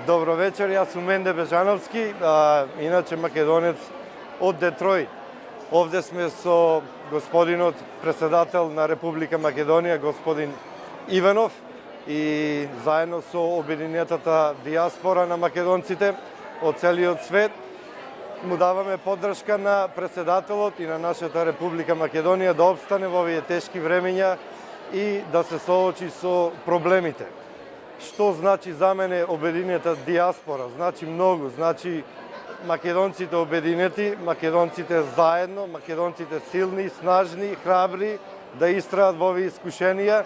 Добро вечер, јас сум Менде Бежановски, иначе македонец од Детройт. Овде сме со господинот председател на Република Македонија, господин Иванов, и заедно со обединетата диаспора на македонците од целиот свет му даваме поддршка на председателот и на нашата Република Македонија да обстане во овие тешки времења и да се соочи со проблемите. Што значи за мене обединета диаспора? Значи многу, значи македонците обединети, македонците заедно, македонците силни, снажни, храбри, да истраат во овие искушенија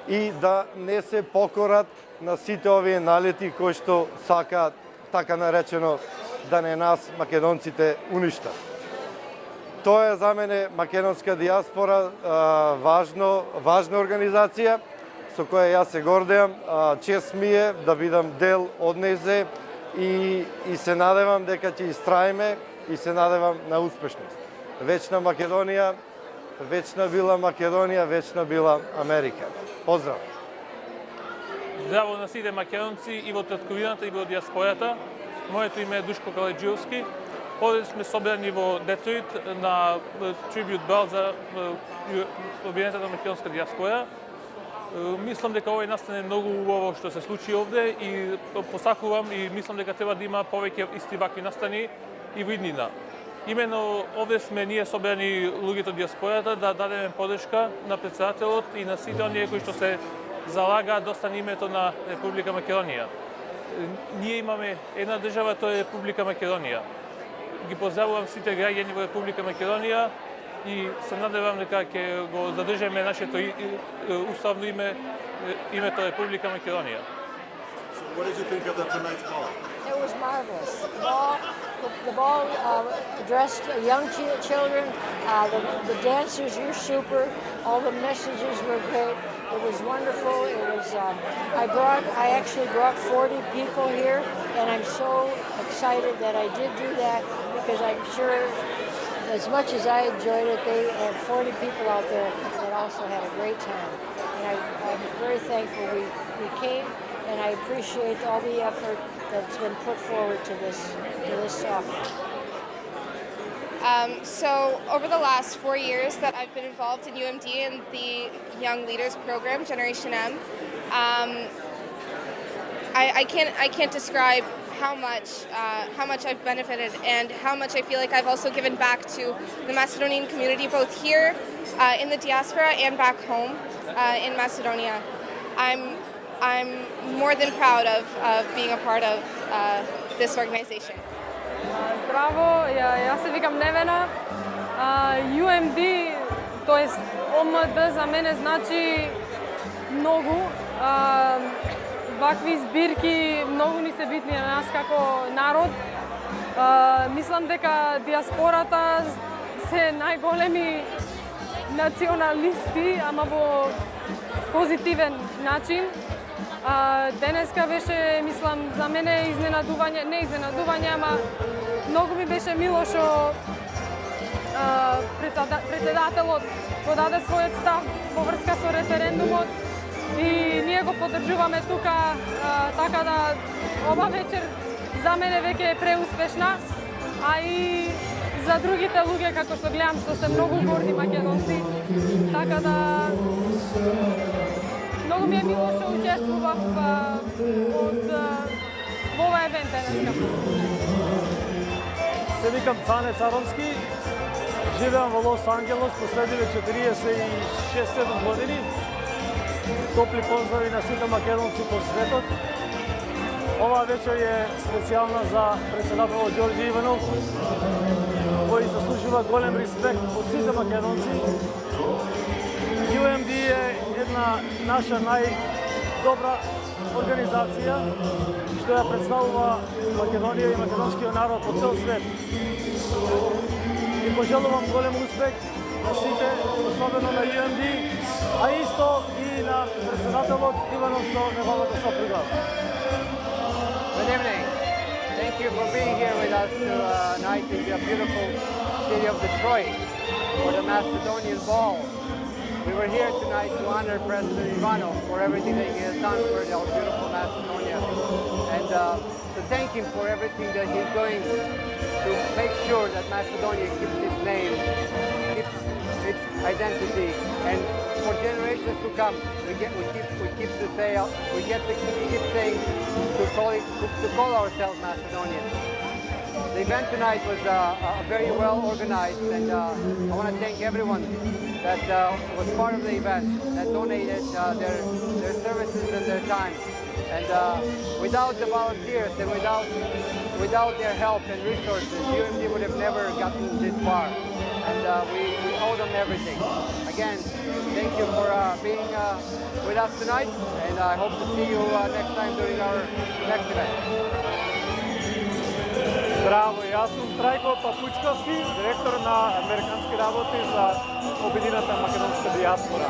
и да не се покорат на сите овие налети кои што сакаат, така наречено, да не нас македонците уништат. Тоа е за мене македонска диаспора, важна организација со која јас се гордеам. Чест ми е да бидам дел од незе и се надевам дека ќе истраиме и се надевам на успешност. Вечна Македонија, вечна била Македонија, вечна била Америка. Поздрав! Здраво на сите македонци и во татковината и во диаспората. Моето име е Душко Калајджиевски. Овде сме собрани во Детройт на трибют бал за обединетата македонска диаспора. Мислам дека ова настане многу убаво што се случи овде и посакувам и мислам дека треба да има повеќе исти вакви настани и во иднина. Имено овде сме ние собрани луѓето од диаспората да дадеме поддршка на председателот и на сите оние кои што се залагаат да остане името на Република Македонија. Ние имаме една држава, тоа е Република Македонија. Ги поздравувам сите граѓани во Република Македонија и се надевам дека ќе го задржиме нашето уставно име, името Република Македонија. So what did you think of tonight's ball? It was marvelous. The ball addressed young children. The dancers were super. All the messages were great. It was wonderful. It was. I actually brought 40 people here, and I'm so excited that I did do that because I'm sure, as much as I enjoyed it, they had 40 people out there that also had a great time. And I'm very thankful we came, and I appreciate all the effort that's been put forward to this offer. So over the last 4 years that I've been involved in UMD and the Young Leaders Program, Generation M, I can't describe how much I've benefited and how much I feel like I've also given back to the Macedonian community, both here in the diaspora and back home in Macedonia. I'm more than proud of being a part of this organization. Здраво, јас се викам Невена. UMD, тоест ОМД за мене значи многу. Вакви збирки многу ни се битни на нас како народ. Мислам дека диаспората се најголеми националисти, ама во позитивен начин. Денеска беше, мислам, за мене изненадување, не изненадување, ама многу ми беше мило што председателот го даде својот став во врска со референдумот и ние го поддржуваме тука, така да ова вечер за мене веќе е преуспешна, а и за другите луѓе како што гледам што се многу горди македонци, така да многу ми е мило што учествував во ова евент денеска. Се викам Цане Царовски, живеам во Лос Анджелес последниве 46-7 години. Топли поздрави на сите македонци по светот. Оваа вечер е специјална за председателот Ѓорѓе Иванов, кој заслужува голем респект од сите македонци. UMD е една наша најдобра организација што ја представува Македонија и македонскиот народ по цел свет. И пожелувам голем успех на сите, особено на UMD, а исто и на председателот Иванов со неговата сопруга. Good evening. Thank you for being here with us tonight in the beautiful city of Detroit for the Macedonian Ball. We were here tonight to honor President Ivanov for everything that he has done for our beautiful Macedonia. And to thank him for everything that he's doing to make sure that Macedonia keeps its name, keeps its identity, and for generations to come, we keep saying to call ourselves Macedonians. The event tonight was very well organized, and I want to thank everyone that was part of the event, that donated their services and their time. And without the volunteers and without their help and resources, UMD would have never gotten this far. And we owe them everything. Again, thank you for being with us tonight, and I hope to see you next time during our next event. Здраво, јас сум Трајко Папучковски, директор на американски работи за Обединената македонска диаспора.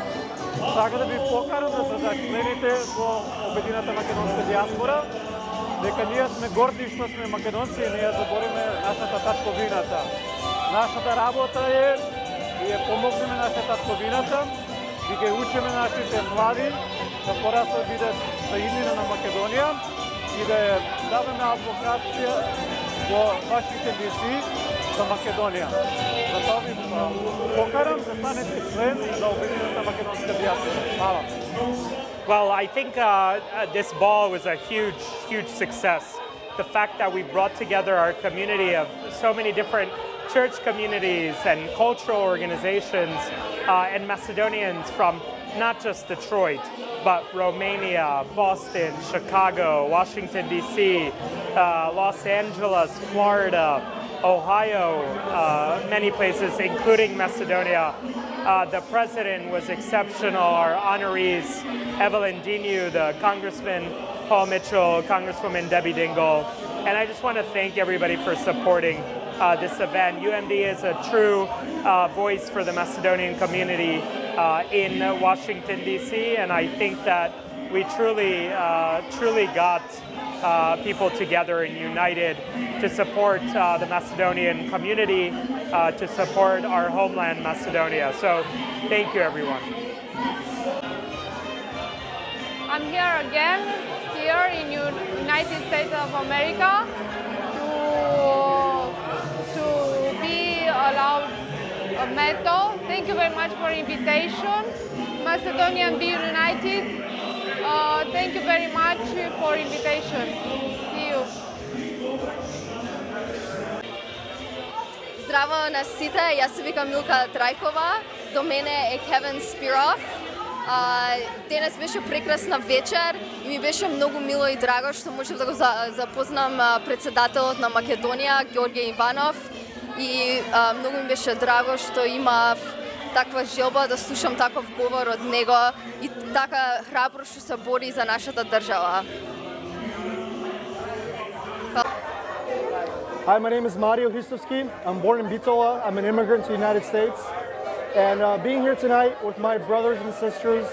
Сакам да ви покарам да се зачлените во Обединената македонска диаспора, дека ние сме горди што сме македонци и ние забориме нашата татковината. Нашата работа е да ја помогнеме нашата татковината, да ги учиме нашите млади да порасат бидат заиднина на Македонија и да ја дадеме адвокација во Вашингтон DC за Македонија. Затоа ви покарам да станете член за Обединената македонска диаспора. Хвала. Well, I think this ball was a huge success. The fact that we brought together our community of so many different church communities and cultural organizations and Macedonians from not just Detroit, but Romania, Boston, Chicago, Washington, D.C., Los Angeles, Florida, Ohio, many places, including Macedonia. The president was exceptional. Our honorees, Evelyn Dinu, the Congressman Paul Mitchell, Congresswoman Debbie Dingell. And I just want to thank everybody for supporting this event. UMD is a true voice for the Macedonian community in Washington, D.C., and I think that we truly got people together and united to support the Macedonian community, to support our homeland, Macedonia. So thank you, everyone. I'm here again, here in United States of America, to be allowed a medal. Thank you very much for invitation. Macedonian Be United. Thank you very much for invitation. See you. Здраво на сите, јас се викам Милка Трајкова, до мене е Кевин Спиров. Денес беше прекрасна вечер и ми беше многу мило и драго што можев да го запознам председателот на Македонија, Ѓорѓе Иванов, и многу ми беше драго што имав таква желба да слушам таков говор од него и така храбро што се бори за нашата држава. Hi, my name is Mario Hristovski. I'm born in Bitola. I'm an immigrant to the United States. And being here tonight with my brothers and sisters,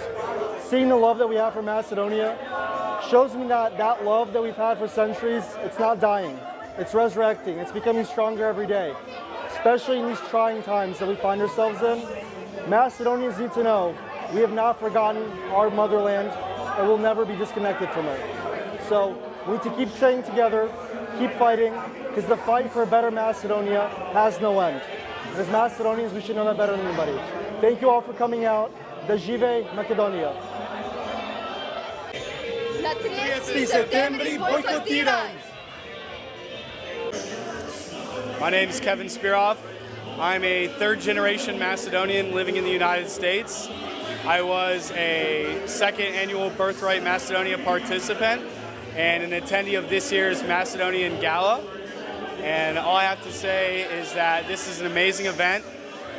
seeing the love that we have for Macedonia, shows me that that love that we've had for centuries, it's not dying. It's resurrecting. It's becoming stronger every day, especially in these trying times that we find ourselves in. Macedonians need to know we have not forgotten our motherland and will never be disconnected from it. So we need to keep staying together, keep fighting, because the fight for a better Macedonia has no end. And as Macedonians, we should know that better than anybody. Thank you all for coming out. Da žive Makedonija. Na 30 septembri bojkotiraj! My name is Kevin Spirov. I'm a third-generation Macedonian living in the United States. I was a second annual Birthright Macedonia participant and an attendee of this year's Macedonian Gala. And all I have to say is that this is an amazing event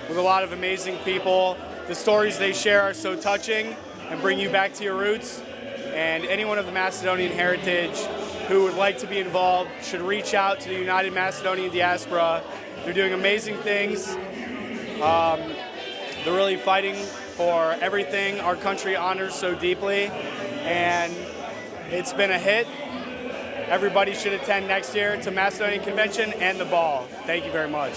with a lot of amazing people. The stories they share are so touching and bring you back to your roots. And anyone of the Macedonian heritage who would like to be involved should reach out to the United Macedonian Diaspora. They're doing amazing things. They're really fighting for everything our country honors so deeply. And it's been a hit. Everybody should attend next year to Macedonian Convention and the ball. Thank you very much.